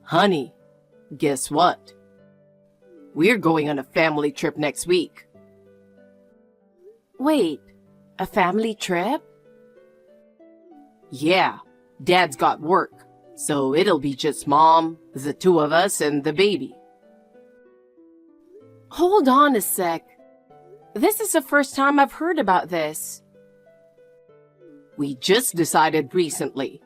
Honey, guess what? We're going on a family trip next week. Wait, a family trip? Yeah, Dad's got work, so it'll be just Mom, the two of us, and the baby. Hold on a sec. This is the first time I've heard about this. We just decided recently.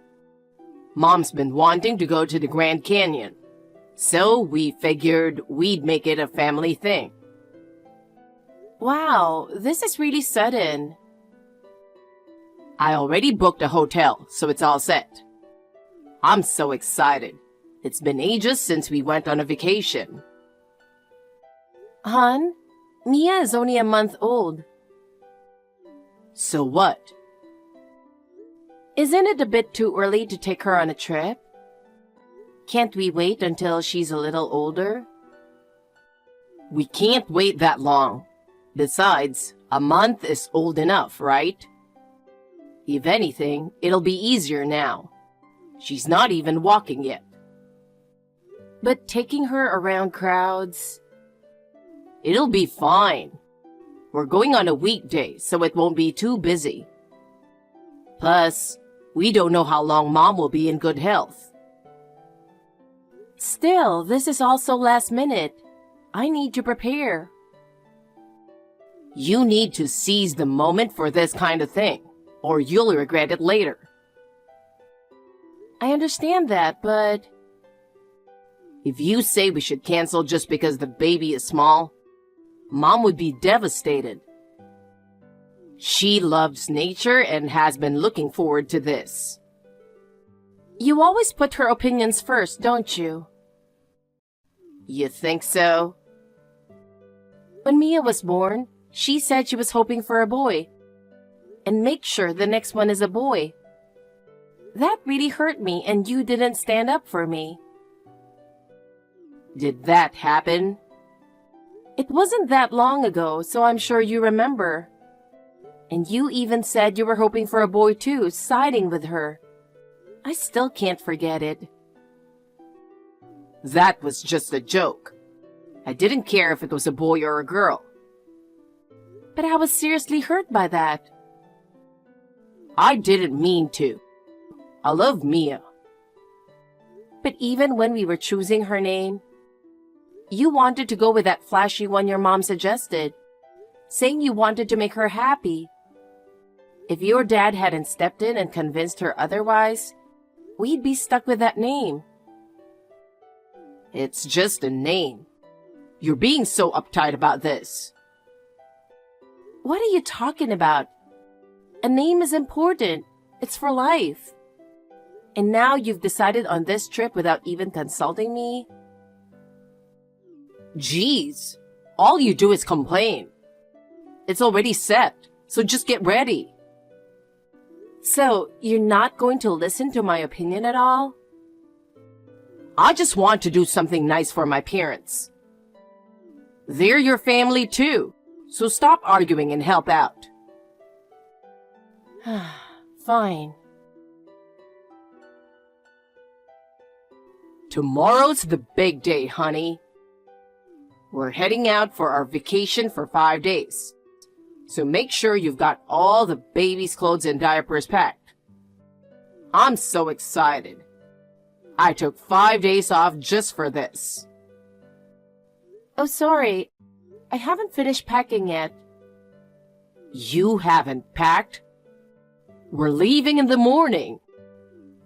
Mom's been wanting to go to the Grand Canyon, so we figured we'd make it a family thing. Wow, this is really sudden. I already booked a hotel, so it's all set. I'm so excited. It's been ages since we went on a vacation. Hon, Mia is only a month old. So what? Isn't it a bit too early to take her on a trip? Can't we wait until she's a little older? We can't wait that long. Besides, a month is old enough, right? If anything, it'll be easier now. She's not even walking yet. But taking her around crowds... It'll be fine. We're going on a weekday, so it won't be too busy. Plus, we don't know how long Mom will be in good health. Still, this is also last minute. I need to prepare. You need to seize the moment for this kind of thing, or you'll regret it later. I understand that, but... If you say we should cancel just because the baby is small, Mom would be devastated. She loves nature and has been looking forward to this. You always put her opinions first, don't you? You think so? When Mia was born, she said she was hoping for a boy. And make sure the next one is a boy. That really hurt me, and you didn't stand up for me. Did that happen? It wasn't that long ago, so I'm sure you remember. And you even said you were hoping for a boy too, siding with her. I still can't forget it. That was just a joke. I didn't care if it was a boy or a girl. But I was seriously hurt by that. I didn't mean to. I love Mia. But even when we were choosing her name, you wanted to go with that flashy one your mom suggested, saying you wanted to make her happy. If your dad hadn't stepped in and convinced her otherwise, we'd be stuck with that name. It's just a name. You're being so uptight about this. What are you talking about? A name is important. It's for life. And now you've decided on this trip without even consulting me? Jeez, all you do is complain. It's already set, so just get ready. So, you're not going to listen to my opinion at all? I just want to do something nice for my parents. They're your family too, so stop arguing and help out. Fine. Tomorrow's the big day, honey. We're heading out for our vacation for 5 days. So make sure you've got all the baby's clothes and diapers packed. I'm so excited. I took 5 days off just for this. Oh, sorry. I haven't finished packing yet. You haven't packed? We're leaving in the morning.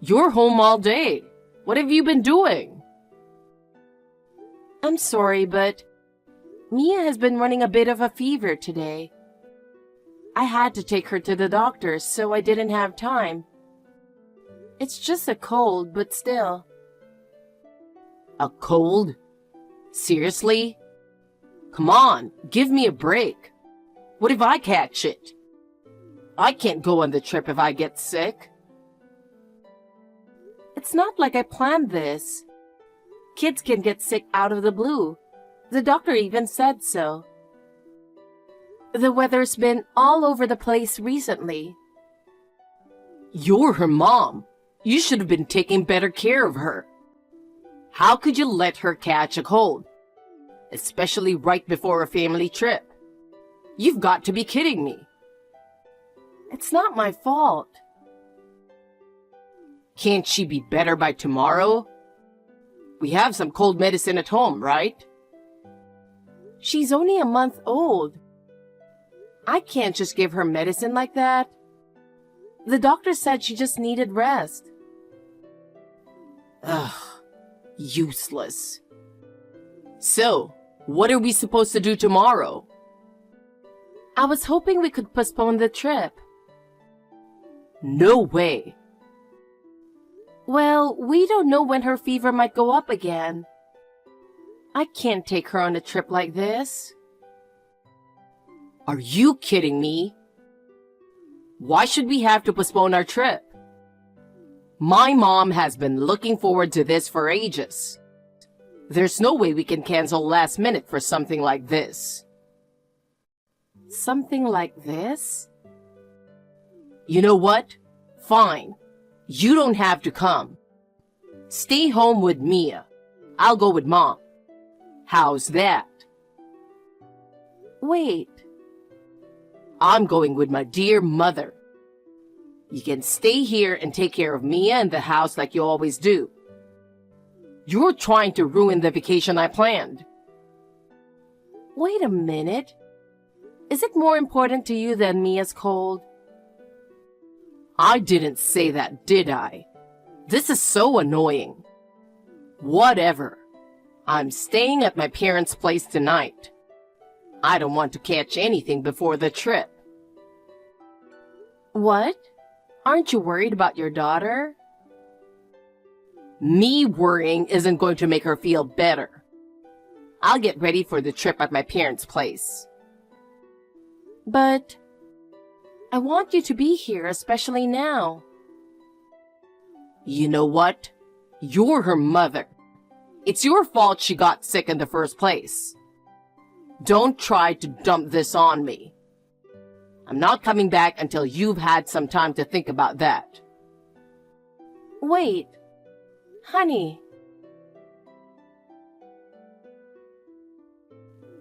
You're home all day. What have you been doing? I'm sorry, but Mia has been running a bit of a fever today. I had to take her to the doctor, so I didn't have time. It's just a cold, but still. A cold? Seriously? Come on, give me a break. What if I catch it? I can't go on the trip if I get sick. It's not like I planned this. Kids can get sick out of the blue. The doctor even said so. The weather's been all over the place recently. You're her mom. You should have been taking better care of her. How could you let her catch a cold? Especially right before a family trip. You've got to be kidding me. It's not my fault. Can't she be better by tomorrow? We have some cold medicine at home, right? She's only a month old. I can't just give her medicine like that. The doctor said she just needed rest. Ugh, useless. So, what are we supposed to do tomorrow? I was hoping we could postpone the trip. No way. Well, we don't know when her fever might go up again. I can't take her on a trip like this. Are you kidding me? Why should we have to postpone our trip? My mom has been looking forward to this for ages. There's no way we can cancel last minute for something like this. Something like this? You know what? Fine. You don't have to come. Stay home with Mia. I'll go with Mom. How's that? Wait. I'm going with my dear mother. You can stay here and take care of Mia and the house like you always do. You're trying to ruin the vacation I planned. Wait a minute. Is it more important to you than Mia's cold? I didn't say that, did I? This is so annoying. Whatever. I'm staying at my parents' place tonight. I don't want to catch anything before the trip. What? Aren't you worried about your daughter? Me worrying isn't going to make her feel better. I'll get ready for the trip at my parents' place. But I want you to be here, especially now. You know what? You're her mother. It's your fault she got sick in the first place. Don't try to dump this on me. I'm not coming back until you've had some time to think about that. Wait. Honey.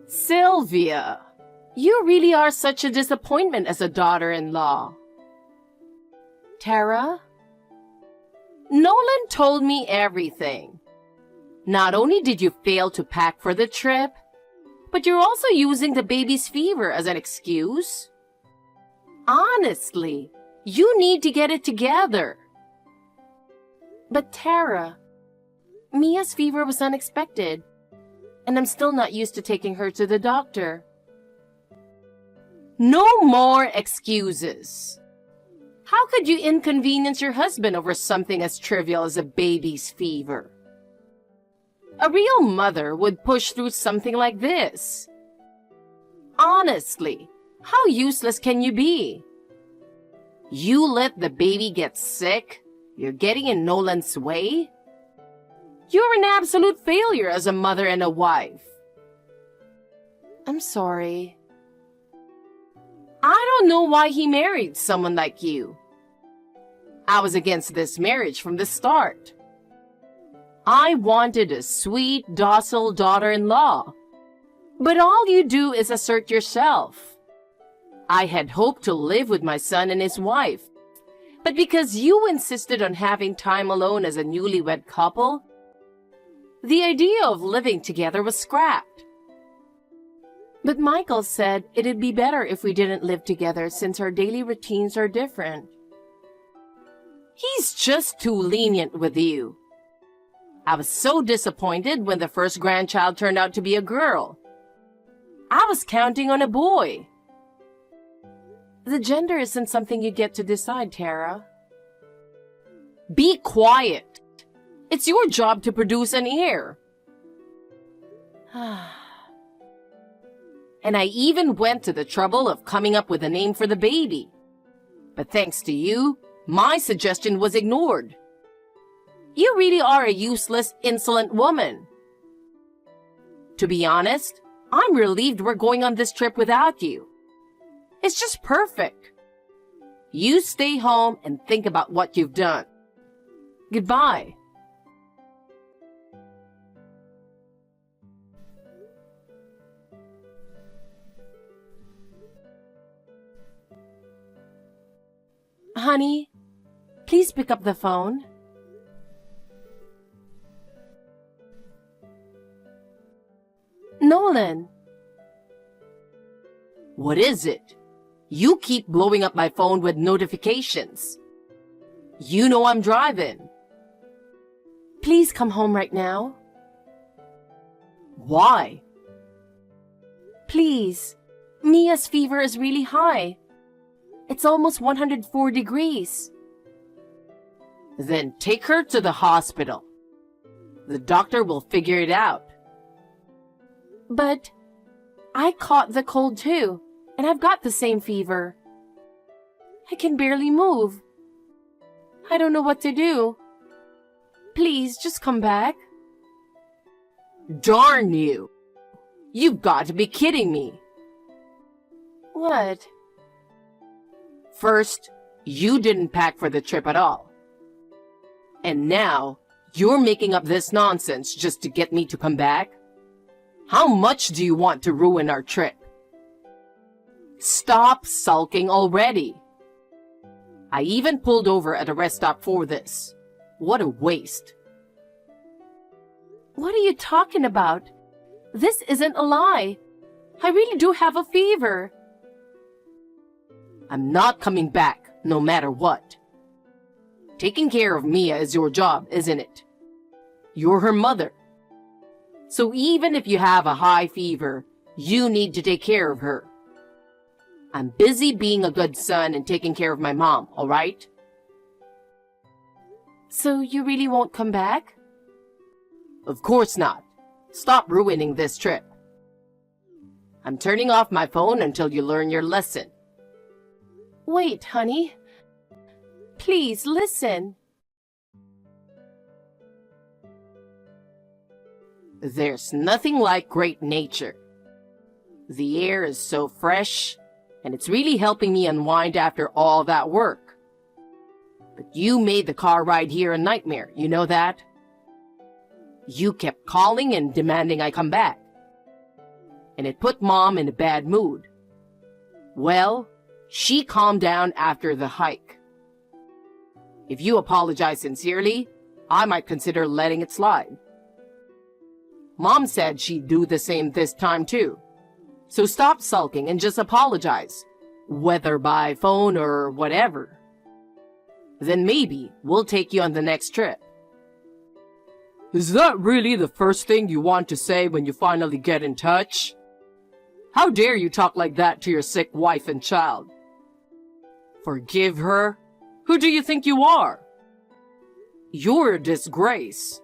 Sylvia, you really are such a disappointment as a daughter-in-law. Tara? Nolan told me everything. Not only did you fail to pack for the trip, but you're also using the baby's fever as an excuse. Honestly, you need to get it together. But Tara, Mia's fever was unexpected, and I'm still not used to taking her to the doctor. No more excuses. How could you inconvenience your husband over something as trivial as a baby's fever? A real mother would push through something like this. Honestly, how useless can you be? You let the baby get sick? You're getting in Nolan's way? You're an absolute failure as a mother and a wife. I'm sorry. I don't know why he married someone like you. I was against this marriage from the start. I wanted a sweet, docile daughter-in-law. But all you do is assert yourself. I had hoped to live with my son and his wife. But because you insisted on having time alone as a newlywed couple, the idea of living together was scrapped. But Michael said it'd be better if we didn't live together since our daily routines are different. He's just too lenient with you. I was so disappointed when the first grandchild turned out to be a girl. I was counting on a boy. The gender isn't something you get to decide, Tara. Be quiet. It's your job to produce an heir. And I even went to the trouble of coming up with a name for the baby. But thanks to you, my suggestion was ignored. You really are a useless, insolent woman. To be honest, I'm relieved we're going on this trip without you. It's just perfect. You stay home and think about what you've done. Goodbye. Honey, please pick up the phone. Nolan. What is it? You keep blowing up my phone with notifications. You know I'm driving. Please come home right now. Why? Please. Mia's fever is really high. It's almost 104 degrees. Then take her to the hospital. The doctor will figure it out. But I caught the cold too, and I've got the same fever. I can barely move. I don't know what to do. Please, just come back. Darn you! You've got to be kidding me. What? First, you didn't pack for the trip at all. And now, you're making up this nonsense just to get me to come back? How much do you want to ruin our trip? Stop sulking already. I even pulled over at a rest stop for this. What a waste. What are you talking about? This isn't a lie. I really do have a fever. I'm not coming back, no matter what. Taking care of Mia is your job, isn't it? You're her mother. So even if you have a high fever, you need to take care of her. I'm busy being a good son and taking care of my mom, all right? So you really won't come back? Of course not. Stop ruining this trip. I'm turning off my phone until you learn your lesson. Wait, honey. Please listen. There's nothing like great nature. The air is so fresh, and it's really helping me unwind after all that work. But you made the car ride here a nightmare, you know that? You kept calling and demanding I come back. And it put Mom in a bad mood. Well, she calmed down after the hike. If you apologize sincerely, I might consider letting it slide. Mom said she'd do the same this time too. So stop sulking and just apologize, whether by phone or whatever. Then maybe we'll take you on the next trip. Is that really the first thing you want to say when you finally get in touch? How dare you talk like that to your sick wife and child? Forgive her? Who do you think you are? You're a disgrace.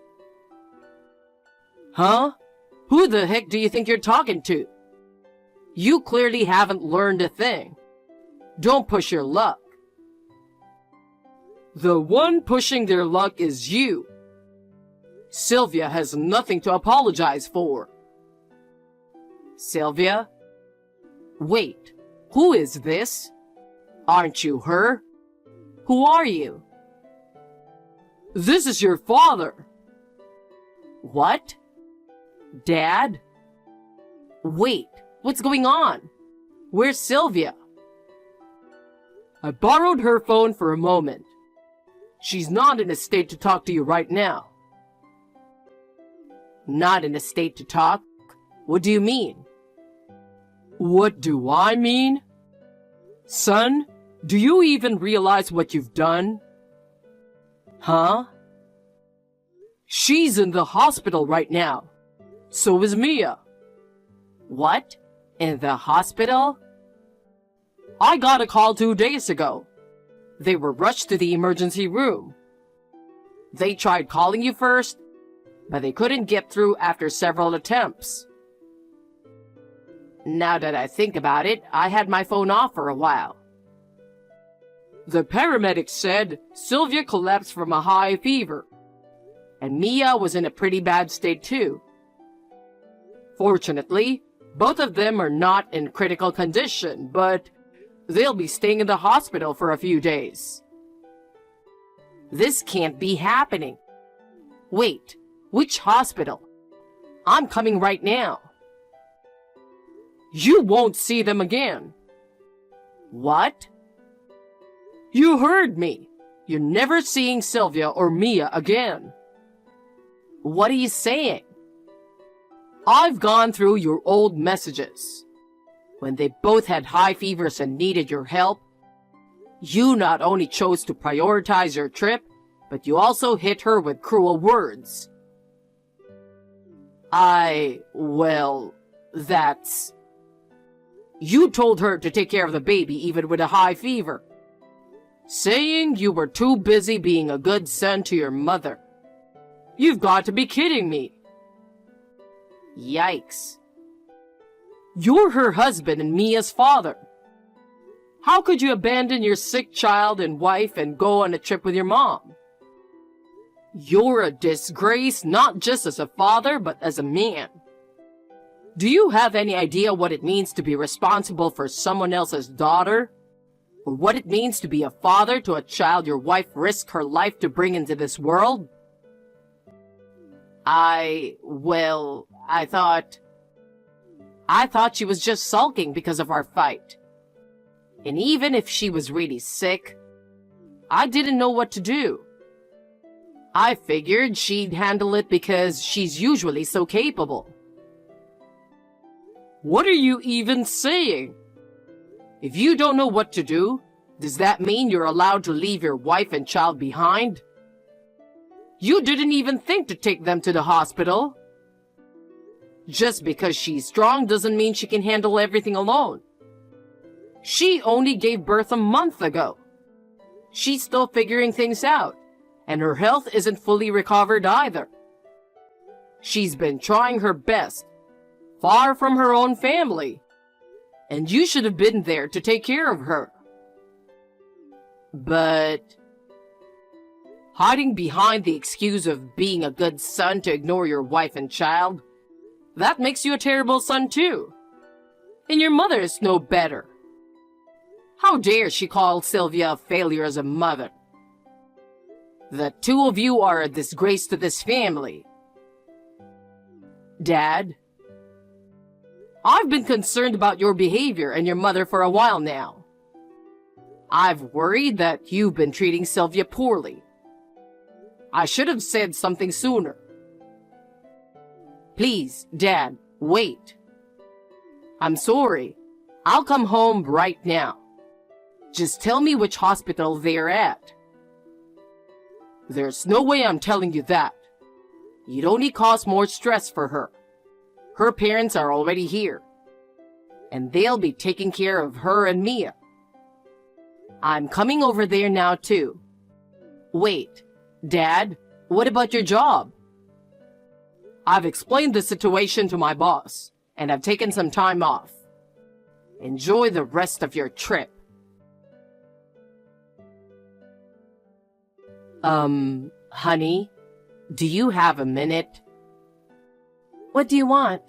Huh? Who the heck do you think you're talking to? You clearly haven't learned a thing. Don't push your luck. The one pushing their luck is you. Sylvia has nothing to apologize for. Sylvia? Wait, who is this? Aren't you her? Who are you? This is your father. What? Dad? Wait, what's going on? Where's Sylvia? I borrowed her phone for a moment. She's not in a state to talk to you right now. Not in a state to talk? What do you mean? What do I mean? Son, do you even realize what you've done? Huh? She's in the hospital right now. So is Mia. What? In the hospital? I got a call 2 days ago. They were rushed to the emergency room. They tried calling you first, but they couldn't get through after several attempts. Now that I think about it, I had my phone off for a while. The paramedics said Sylvia collapsed from a high fever, and Mia was in a pretty bad state too. Fortunately, both of them are not in critical condition, but they'll be staying in the hospital for a few days. This can't be happening. Wait, which hospital? I'm coming right now. You won't see them again. What? You heard me. You're never seeing Sylvia or Mia again. What are you saying? I've gone through your old messages. When they both had high fevers and needed your help, you not only chose to prioritize your trip, but you also hit her with cruel words. That's... You told her to take care of the baby even with a high fever, saying you were too busy being a good son to your mother. You've got to be kidding me. Yikes. You're her husband and Mia's father. How could you abandon your sick child and wife and go on a trip with your mom? You're a disgrace not just as a father but as a man. Do you have any idea what it means to be responsible for someone else's daughter? Or what it means to be a father to a child your wife risked her life to bring into this world? I thought she was just sulking because of our fight. And even if she was really sick, I didn't know what to do. I figured she'd handle it because she's usually so capable. What are you even saying? If you don't know what to do, does that mean you're allowed to leave your wife and child behind? You didn't even think to take them to the hospital. Just because she's strong doesn't mean she can handle everything alone. She only gave birth a month ago. She's still figuring things out, and her health isn't fully recovered either. She's been trying her best, far from her own family, and you should have been there to take care of her. But hiding behind the excuse of being a good son to ignore your wife and child, that makes you a terrible son too. And your mother is no better. How dare she call Sylvia a failure as a mother? The two of you are a disgrace to this family. Dad, I've been concerned about your behavior and your mother for a while now. I've worried that you've been treating Sylvia poorly. I should have said something sooner. Please, Dad, wait. I'm sorry. I'll come home right now. Just tell me which hospital they're at. There's no way I'm telling you that. You'd only cause more stress for her. Her parents are already here, and they'll be taking care of her and Mia. I'm coming over there now too. Wait, Dad, what about your job? I've explained the situation to my boss, and I've taken some time off. Enjoy the rest of your trip. Honey, do you have a minute? What do you want?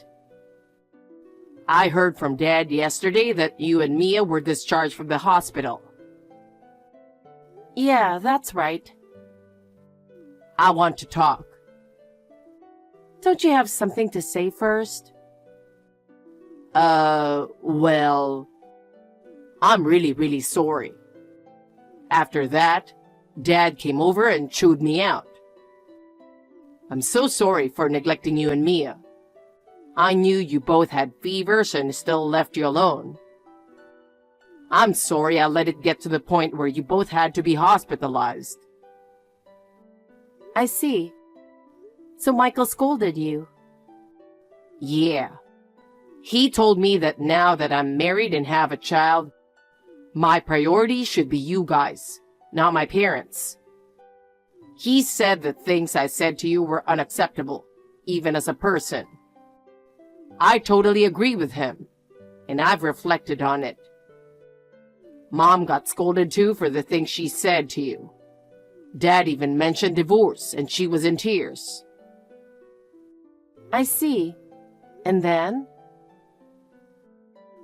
I heard from Dad yesterday that you and Mia were discharged from the hospital. Yeah, that's right. I want to talk. Don't you have something to say first? Well, I'm really sorry. After that, Dad came over and chewed me out. I'm so sorry for neglecting you and Mia. I knew you both had fevers and still left you alone. I'm sorry I let it get to the point where you both had to be hospitalized. I see. So Michael scolded you? Yeah. He told me that now that I'm married and have a child, my priority should be you guys, not my parents. He said the things I said to you were unacceptable, even as a person. I totally agree with him, and I've reflected on it. Mom got scolded too for the things she said to you. Dad even mentioned divorce, and she was in tears. I see. And then?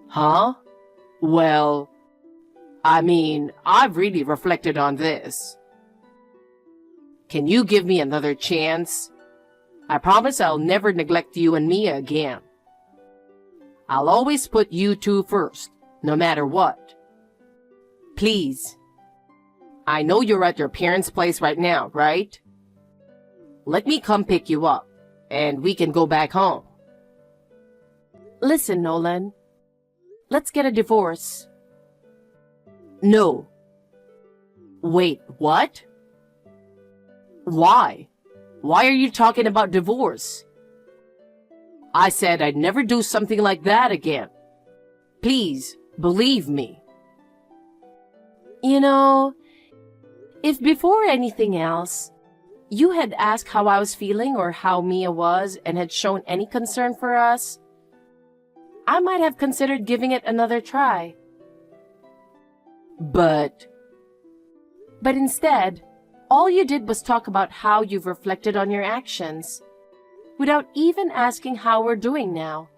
Huh? Well, I've really reflected on this. Can you give me another chance? I promise I'll never neglect you and Mia again. I'll always put you two first, no matter what. Please. I know you're at your parents' place right now, right? Let me come pick you up, and we can go back home. Listen, Nolan. Let's get a divorce. No. Wait, what? Why? Why are you talking about divorce? I said I'd never do something like that again. Please, believe me. You know, if before anything else, you had asked how I was feeling or how Mia was and had shown any concern for us, I might have considered giving it another try. But instead, all you did was talk about how you've reflected on your actions, without even asking how we're doing now.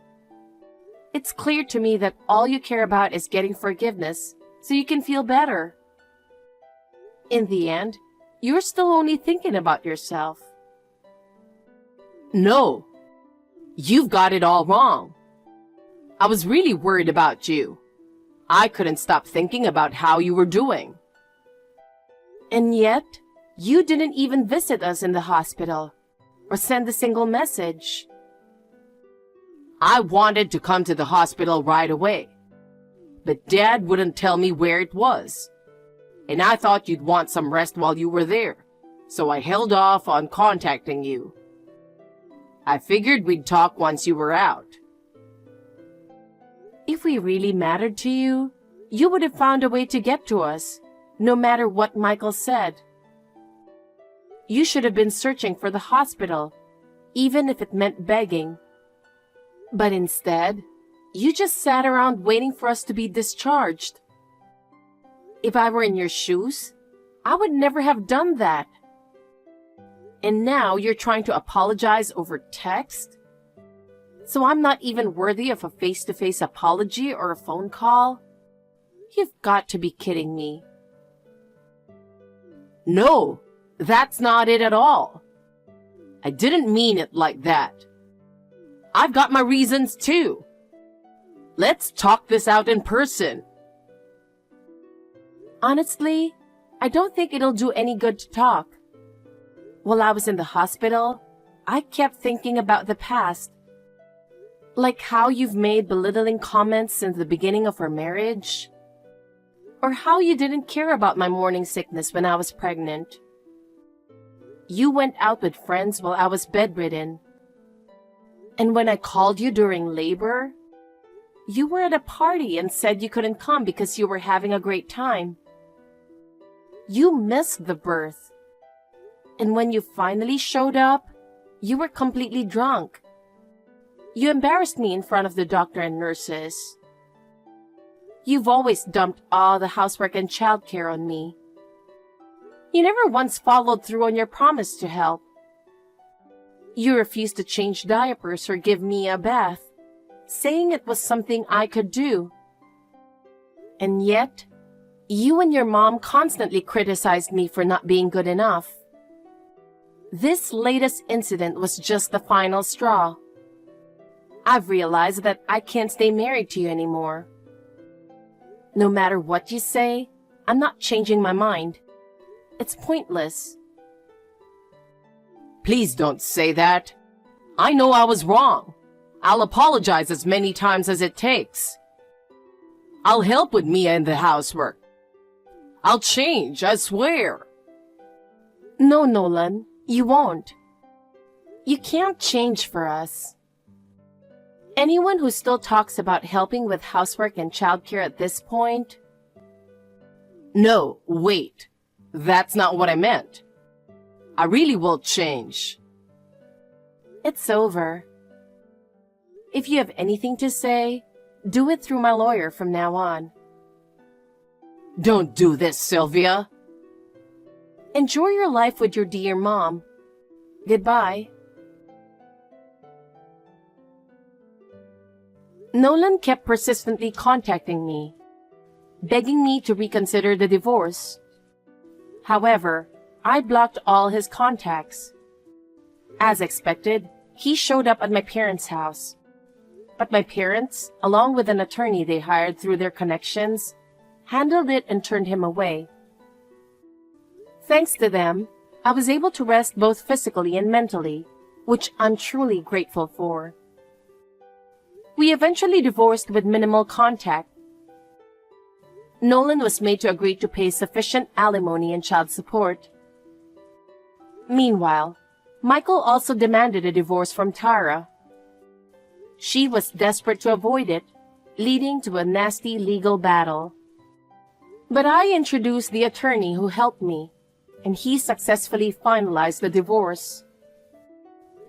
It's clear to me that all you care about is getting forgiveness so you can feel better. In the end, you're still only thinking about yourself. no, you've got it all wrong. I was really worried about you. I couldn't stop thinking about how you were doing. And yet, you didn't even visit us in the hospital or send a single message. I wanted to come to the hospital right away, but Dad wouldn't tell me where it was. And I thought you'd want some rest while you were there, so I held off on contacting you. I figured we'd talk once you were out. If we really mattered to you, you would have found a way to get to us, no matter what Michael said. You should have been searching for the hospital, even if it meant begging. But instead, you just sat around waiting for us to be discharged. If I were in your shoes, I would never have done that. And now you're trying to apologize over text? So I'm not even worthy of a face-to-face apology or a phone call? You've got to be kidding me. No, that's not it at all. I didn't mean it like that. I've got my reasons too. Let's talk this out in person. Honestly, I don't think it'll do any good to talk. While I was in the hospital, I kept thinking about the past. Like how you've made belittling comments since the beginning of our marriage. Or how you didn't care about my morning sickness when I was pregnant. You went out with friends while I was bedridden. And when I called you during labor, you were at a party and said you couldn't come because you were having a great time. You missed the birth. And when you finally showed up, you were completely drunk. You embarrassed me in front of the doctor and nurses. You've always dumped all the housework and childcare on me. You never once followed through on your promise to help. You refused to change diapers or give me a bath, saying it was something I could do. And yet, you and your mom constantly criticized me for not being good enough. This latest incident was just the final straw. I've realized that I can't stay married to you anymore. No matter what you say, I'm not changing my mind. It's pointless. Please don't say that. I know I was wrong. I'll apologize as many times as it takes. I'll help with Mia in the housework. I'll change, I swear. No, Nolan, you won't. You can't change for us. Anyone who still talks about helping with housework and childcare at this point... No, wait. That's not what I meant. I really will change. It's over. If you have anything to say, do it through my lawyer from now on. Don't do this, Sylvia. Enjoy your life with your dear mom. Goodbye. Nolan kept persistently contacting me, begging me to reconsider the divorce. However, I blocked all his contacts. As expected, he showed up at my parents' house. But my parents, along with an attorney they hired through their connections, handled it and turned him away. Thanks to them, I was able to rest both physically and mentally, which I'm truly grateful for. We eventually divorced with minimal contact. Nolan was made to agree to pay sufficient alimony and child support. Meanwhile, Michael also demanded a divorce from Tara. She was desperate to avoid it, leading to a nasty legal battle. But I introduced the attorney who helped me, and he successfully finalized the divorce.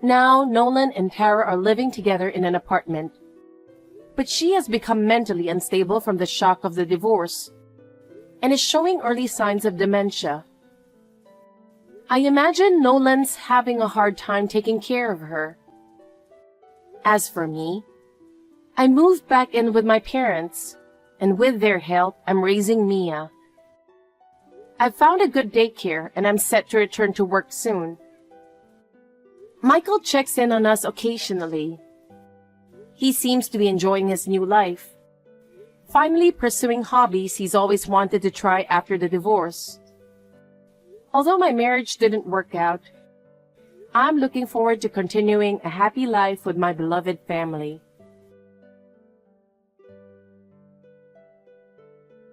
Now, Nolan and Tara are living together in an apartment. But she has become mentally unstable from the shock of the divorce and is showing early signs of dementia. I imagine Nolan's having a hard time taking care of her. As for me, I moved back in with my parents, and with their help, I'm raising Mia. I've found a good daycare and I'm set to return to work soon. Michael checks in on us occasionally. He seems to be enjoying his new life, finally pursuing hobbies he's always wanted to try after the divorce. Although my marriage didn't work out, I'm looking forward to continuing a happy life with my beloved family.